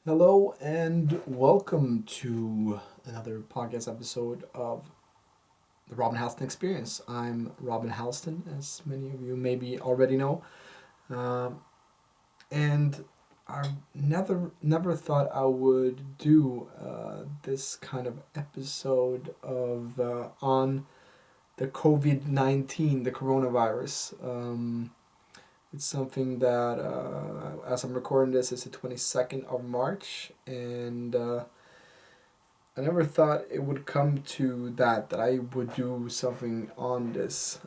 Hello and welcome to another podcast episode of the Robin Halston Experience. I'm Robin Halston, as many of you maybe already know, um, and I never thought I would do this kind of episode of on the COVID-19, the coronavirus. It's something that, as I'm recording this, is the 22nd of March, and I never thought it would come to that I would do something on this.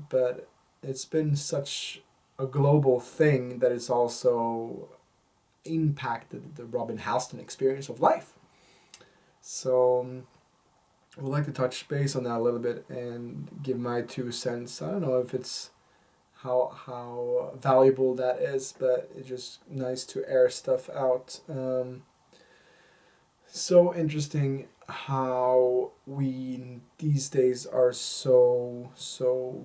But it's been such a global thing that it's also impacted the Robin Halston experience of life. So I would like to touch base on that a little bit and give my 2 cents. I don't know if it's how valuable that is, but it's just nice to air stuff out. So interesting how we these days are so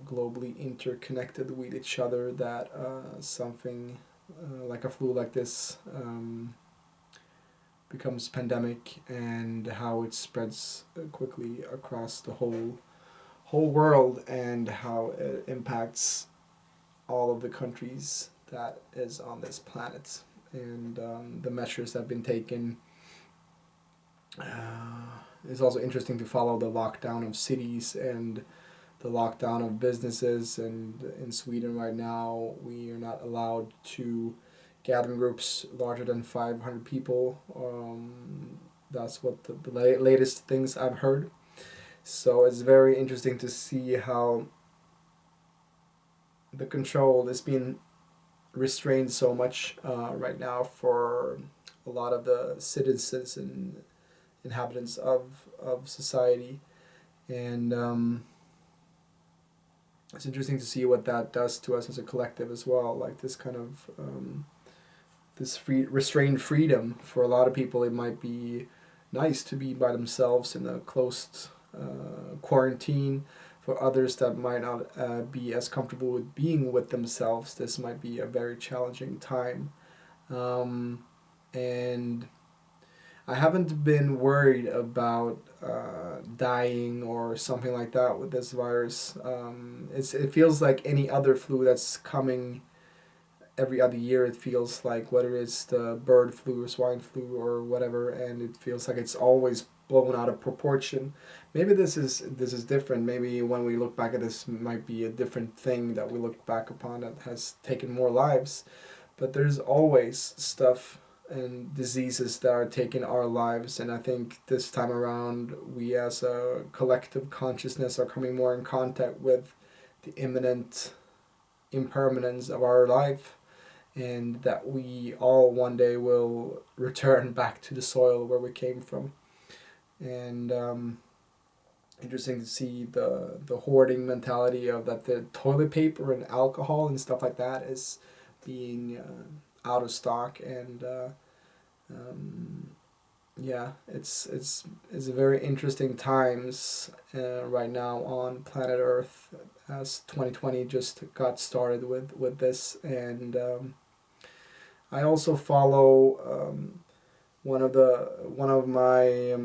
globally interconnected with each other that something like a flu like this becomes pandemic, and how it spreads quickly across the whole world, and how it impacts all of the countries that is on this planet, and the measures that have been taken. It's also interesting to follow the lockdown of cities and the lockdown of businesses. And in Sweden right now, we are not allowed to gather in groups larger than 500 people. That's what the latest things I've heard. So it's very interesting to see how the control is being restrained so much right now for a lot of the citizens and inhabitants of society. And it's interesting to see what that does to us as a collective as well. Like this kind of this restrained freedom. For a lot of people, it might be nice to be by themselves in a closed quarantine. For others that might not be as comfortable with being with themselves, this might be a very challenging time. And I haven't been worried about dying or something like that with this virus. It feels like any other flu that's coming every other year. It feels like, whether it's the bird flu or swine flu or whatever, and it feels like it's always blown out of proportion. Maybe this is different. Maybe when we look back at this, might be a different thing that we look back upon that has taken more lives. But there's always stuff and diseases that are taking our lives, and I think this time around we as a collective consciousness are coming more in contact with the imminent impermanence of our life, and that we all one day will return back to the soil where we came from. And interesting to see the hoarding mentality of that, the toilet paper and alcohol and stuff like that is being out of stock. And um, yeah, it's a very interesting times right now on planet Earth, as 2020 just got started with this. And I also follow one of my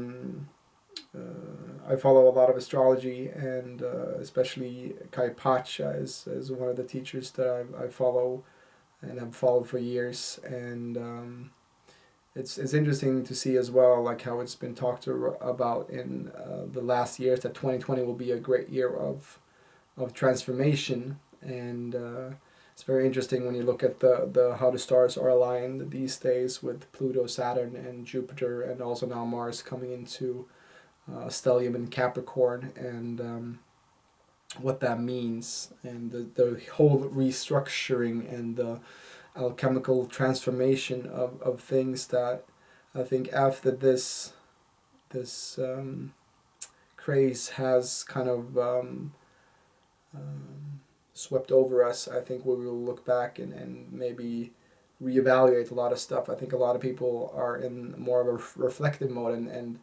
I follow a lot of astrology, and especially Kai Pacha is one of the teachers that I follow and have followed for years. And it's interesting to see as well, like how it's been talked about in the last years, that 2020 will be a great year of transformation. And it's very interesting when you look at the how the stars are aligned these days, with Pluto, Saturn, and Jupiter, and also now Mars coming into stellium in Capricorn, and what that means, and the whole restructuring and the alchemical transformation of things that I think after this craze has kind of swept over us. I think we will look back and maybe reevaluate a lot of stuff. I think a lot of people are in more of a reflective mode, and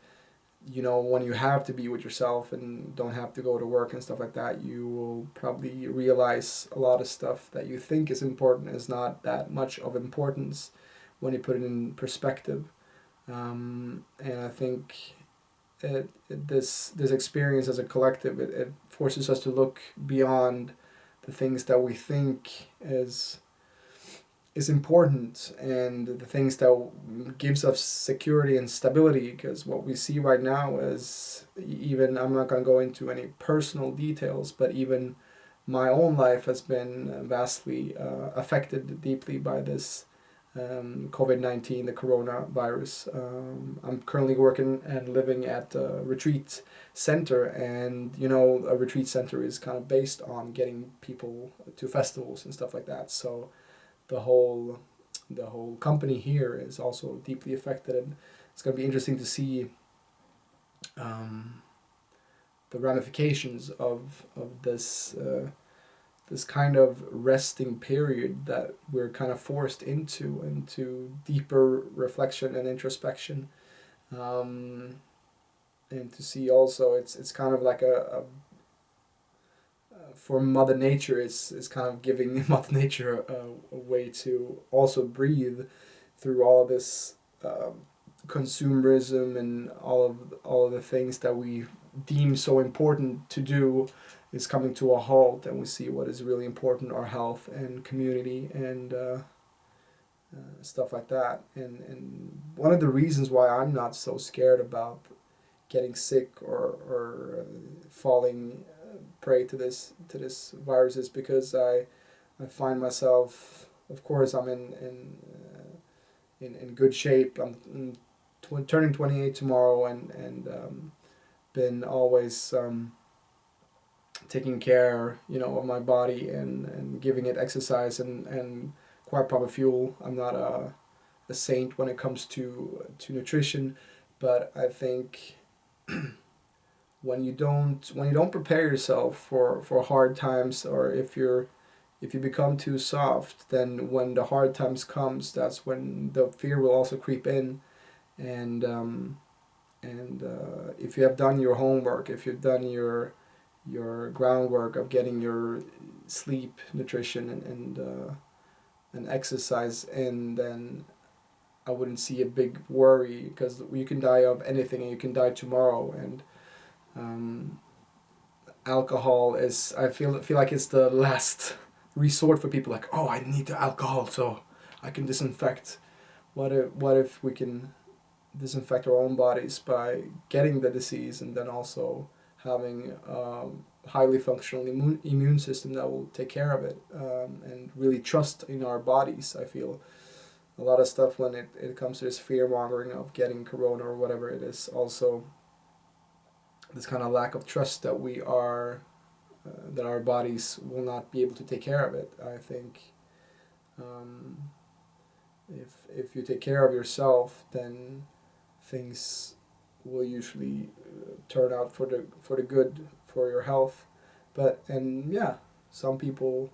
when you have to be with yourself and don't have to go to work and stuff like that, you will probably realize a lot of stuff that you think is important is not that much of importance, when you put it in perspective. And I think this experience as a collective, it forces us to look beyond the things that we think is important, and the things that gives us security and stability. Because what we see right now is, even, I'm not going to go into any personal details, but even my own life has been vastly affected deeply by this COVID-19, the coronavirus. I'm currently working and living at a retreat center, and a retreat center is kind of based on getting people to festivals and stuff like that. So the whole company here is also deeply affected, and it's going to be interesting to see the ramifications of this kind of resting period that we're kind of forced into deeper reflection and introspection, and to see also it's kind of like a for Mother Nature, it's kind of giving Mother Nature a way to also breathe through all of this consumerism, and all of the things that we deem so important to do is coming to a halt, and we see what is really important: our health and community, and stuff like that. And one of the reasons why I'm not so scared about getting sick or falling prey to this virus is because I find myself, of course, I'm in good shape. I'm turning 28 tomorrow, and been always taking care, of my body, and giving it exercise and quite proper fuel. I'm not a saint when it comes to nutrition, but I think when you don't prepare yourself for hard times, or if you become too soft, then when the hard times comes, that's when the fear will also creep in. And if you have done your homework, if you've done your groundwork of getting your sleep, nutrition, and exercise, and then I wouldn't see a big worry, because you can die of anything, and you can die tomorrow. And alcohol is, I feel like it's the last resort for people. Like, oh, I need the alcohol so I can disinfect. What if we can disinfect our own bodies by getting the disease, and then also having a highly functional immune system that will take care of it, and really trust in our bodies. I feel a lot of stuff when it comes to this fear mongering of getting corona or whatever it is, also this kind of lack of trust that that our bodies will not be able to take care of it. I think if you take care of yourself, then things will usually turn out for the good, for your health. And yeah, some people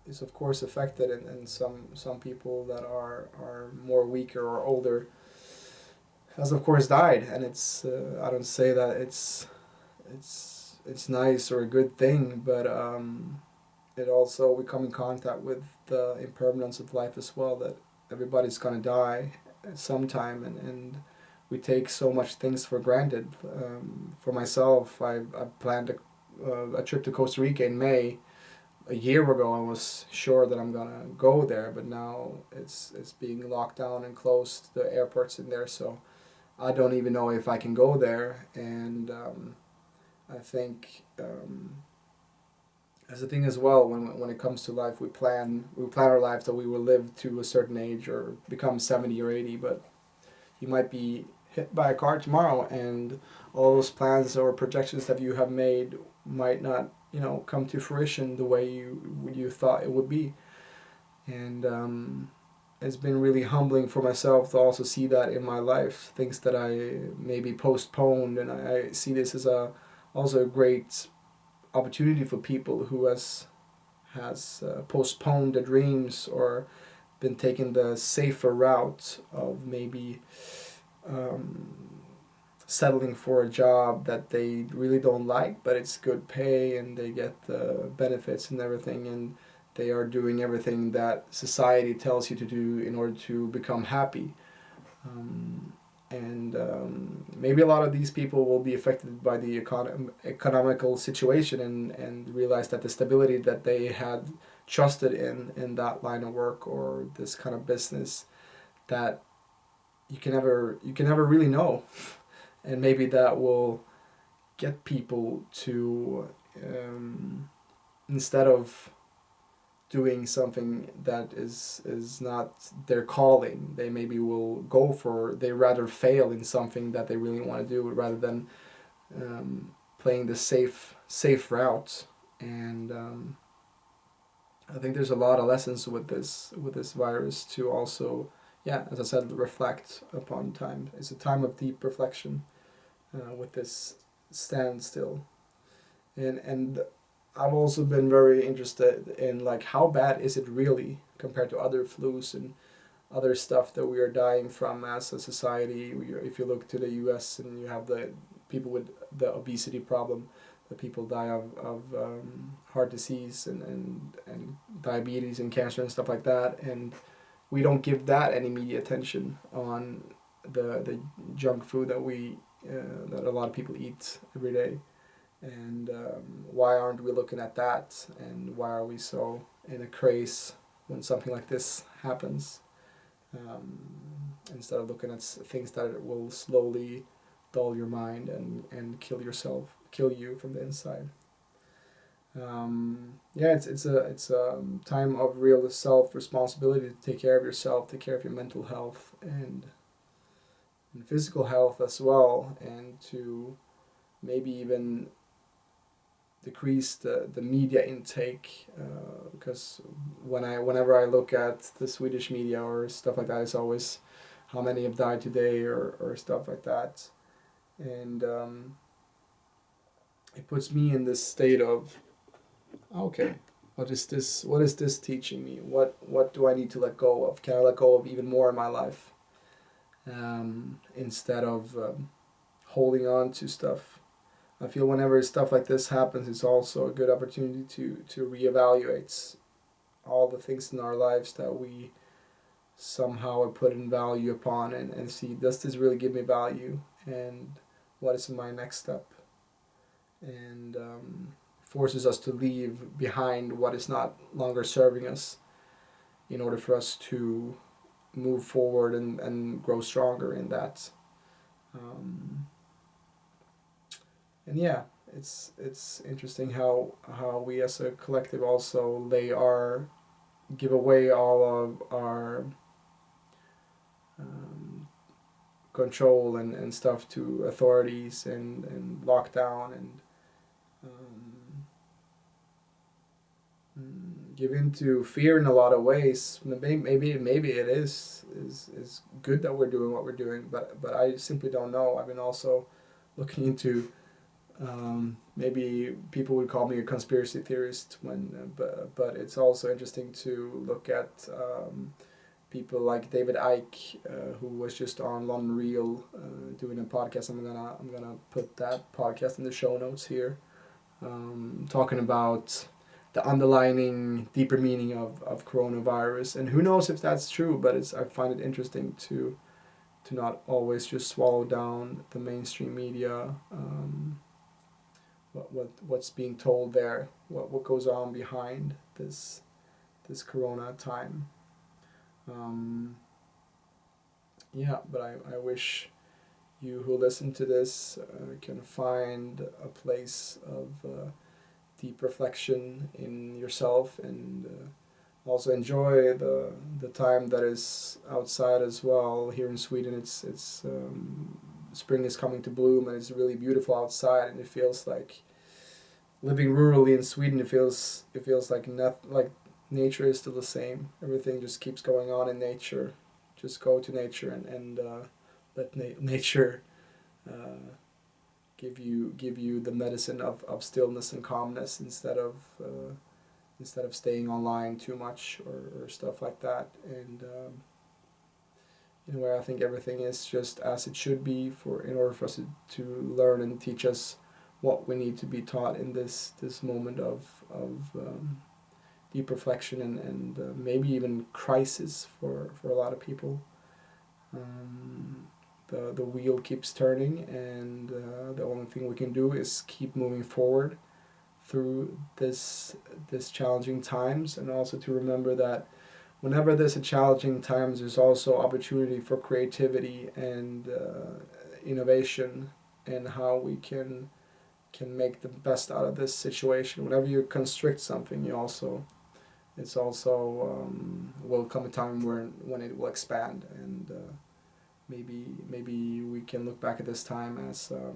is of course affected, and some people that are more weaker or older has of course died. And it's I don't say that it's nice or a good thing, but it also, we come in contact with the impermanence of life as well, that everybody's gonna die at some time, and we take so much things for granted. For myself, I planned a trip to Costa Rica in May. A year ago, I was sure that I'm gonna go there, but now it's being locked down and closed. The airport's in there, so I don't even know if I can go there. And I think as a thing as well, when it comes to life, we plan our life that we will live to a certain age or become 70 or 80, but you might be hit by a car tomorrow, and all those plans or projections that you have made might not come to fruition the way you thought it would be. And it's been really humbling for myself to also see that in my life, things that I maybe postponed. And I see this as also a great opportunity for people who has postponed their dreams, or been taking the safer route of maybe settling for a job that they really don't like, but it's good pay and they get the benefits and everything, and they are doing everything that society tells you to do in order to become happy. Um, and maybe a lot of these people will be affected by the economical situation, and realize that the stability that they had trusted in that line of work or this kind of business, that you can never really know. And maybe that will get people to, instead of doing something that is not their calling, they maybe will go for, they rather fail in something that they really want to do, rather than playing the safe route. And I think there's a lot of lessons with this virus to also, yeah, as I said, reflect upon time. It's a time of deep reflection with this standstill. And I've also been very interested in, like, how bad is it really compared to other flus and other stuff that we are dying from as a society. If you look to the U.S. and you have the people with the obesity problem, the people die of heart disease and diabetes and cancer and stuff like that, and we don't give that any media attention on the junk food that we that a lot of people eat every day. And why aren't we looking at that? And why are we so in a craze when something like this happens? Instead of looking at things that will slowly dull your mind and kill you from the inside. Yeah, it's a time of real self responsibility to take care of yourself, take care of your mental health and physical health as well, and to maybe even decrease the media intake, because whenever I look at the Swedish media or stuff like that, it's always how many have died today or stuff like that. And it puts me in this state of, okay, what is this teaching me? What do I need to let go of? Can I let go of even more in my life, instead of holding on to stuff? I feel whenever stuff like this happens, it's also a good opportunity to reevaluate all the things in our lives that we somehow are putting value upon, and see, does this really give me value, and what is my next step? And forces us to leave behind what is not longer serving us in order for us to move forward and grow stronger in that. And yeah, it's interesting how we as a collective also give away all of our control and stuff to authorities and lockdown and give into fear in a lot of ways. Maybe it is good that we're doing what we're doing, but I simply don't know. I've been also looking into, maybe people would call me a conspiracy theorist but it's also interesting to look at people like David Icke, who was just on London Real doing a podcast. I'm gonna put that podcast in the show notes here, talking about the underlining deeper meaning of coronavirus. And who knows if that's true, but I find it interesting to not always just swallow down the mainstream media, what's being told there, what goes on behind this corona time. Yeah, but I wish you who listen to this can find a place of deep reflection in yourself, and also enjoy the time that is outside as well. Here in Sweden, it's spring is coming to bloom, and it's really beautiful outside, and it feels like living rurally in Sweden. It feels like nature is still the same. Everything just keeps going on in nature. Just go to nature and let nature give you the medicine of stillness and calmness, instead of staying online too much or stuff like that. And in a way, I think everything is just as it should be in order for us to learn and teach us what we need to be taught in this moment of deep reflection and maybe even crisis for a lot of people. The wheel keeps turning, and the only thing we can do is keep moving forward through this challenging times, and also to remember that whenever there's a challenging times, there's also opportunity for creativity and innovation, and how we can make the best out of this situation. Whenever you constrict something, it's also will come a time when it will expand, and maybe we can look back at this time as a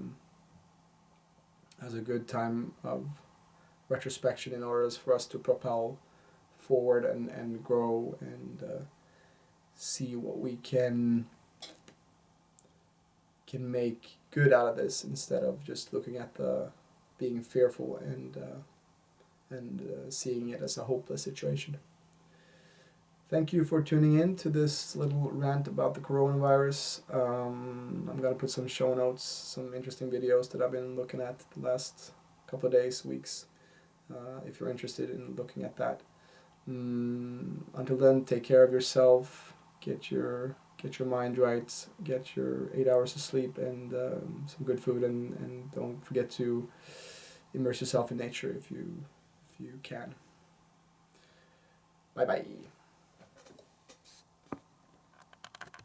good time of retrospection in order for us to propel forward and grow and see what we can make good out of this, instead of just looking at the being fearful and seeing it as a hopeless situation. Thank you for tuning in to this little rant about the coronavirus. I'm going to put some show notes, some interesting videos that I've been looking at the last couple of days, weeks, if you're interested in looking at that. Until then, take care of yourself, get your mind right, get your 8 hours of sleep and some good food, and don't forget to immerse yourself in nature if you can. Bye bye.